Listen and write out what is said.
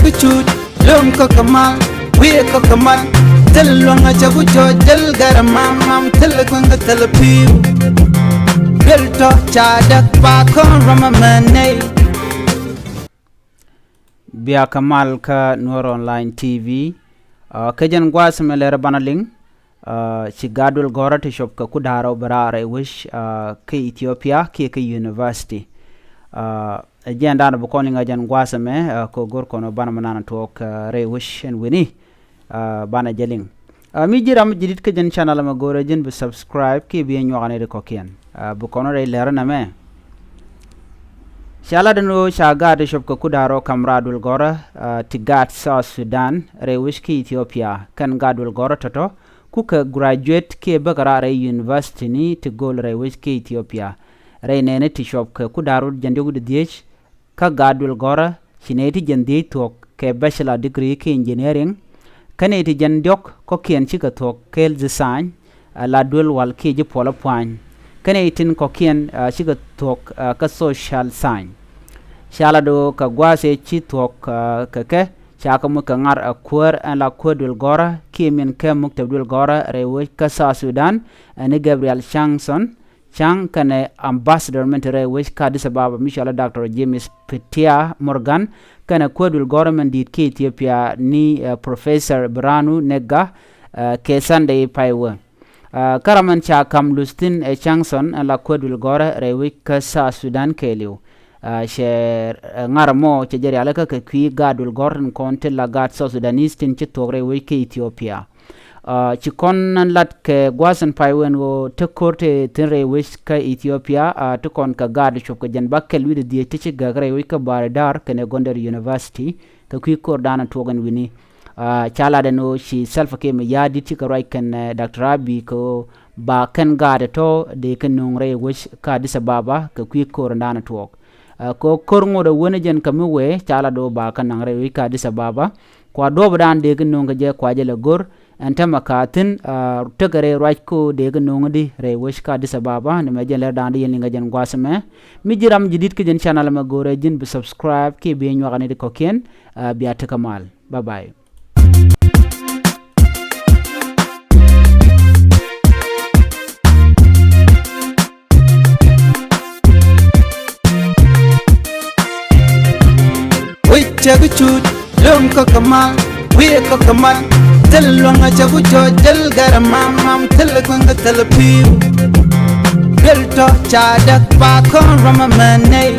chaguchut lum ko kamal we ko kamal telonga chagucho jel garamam telkwanga telpiu belto chadak pa kon ramamane biya kamal ka Nuer online tv kajan gwas meler banaling ci gadul gora te shop ka kudaro barare wish ka ethiopia ka university agenda na bukoni ngajan gwasa me ko gor kono bana manana tok re wish and wini bana jeling mi jiram jidit ka jan channel ma gore jin be subscribe ki bi nyogane de kokien bukono re lera na me shala dano shaga de shop ka kudaro kamradul gora tigat South Sudan re wish ki Ethiopia kan gadul gora toto kuka graduate ke bagara re university ni to gol re wish ki Ethiopia re nene ti shop ka kudaru jandogu de diech ka gadul gora chineti jandi tok ke bachelor degree ke engineering kaneti jandok ko kien chika tok kel design la dul wal ke je pola point kanetin ko kien chika tok ka social science shala do ka gwase chi tok ka ke chaka mu ka ngar akwar an la kwadul gora ke min ke muktabdul gora rewe ka South Sudan ani Gabriel Chang kane ambassador mentere wish ka Addis Ababa mishala Dr. James Petia Morgan kana kwadul government dit ke Ethiopia ni Professor Branu Nega ke Sunday Paiwa karaman cha kam lustin Changson la kwadul gora rewe ka South Sudan keliu she ngaramo che jeri alaka ke kwi gadul gorn konte la gad South Sudanese tin che togre we ke Ethiopia ci kon lat ke gwasan paywen go te korte tenre wish ka Ethiopia to kon ka gad shop ka jan bakkel wi de te ci gagre wi ka baradar kene Gonder University ka kwi kor dana togan wini chala de no shi self ke me yadi ci ka rai kan Dr. Abi ko ba kan gad to de kan nongre wish ka Addis Ababa ka kwi kor dana tog ko korngo da wona jen kamiwe chala do ba kan nangre wi ka Addis Ababa kwa do badan de kan nonga je kwa je la gor anta makatin tegare right ko de ga nongdi re wish ka Addis Ababa ne me jele dan de yelinga jen gwasme mi jiram jidit ke jen channel ma gore jin be subscribe ke be nyogane de kokien biya ta kamal bye bye chaguchut lum ko kamal we ko kamal telonga chagucho jel garamam telkwanga telpiu belto chadak pa kon ramamane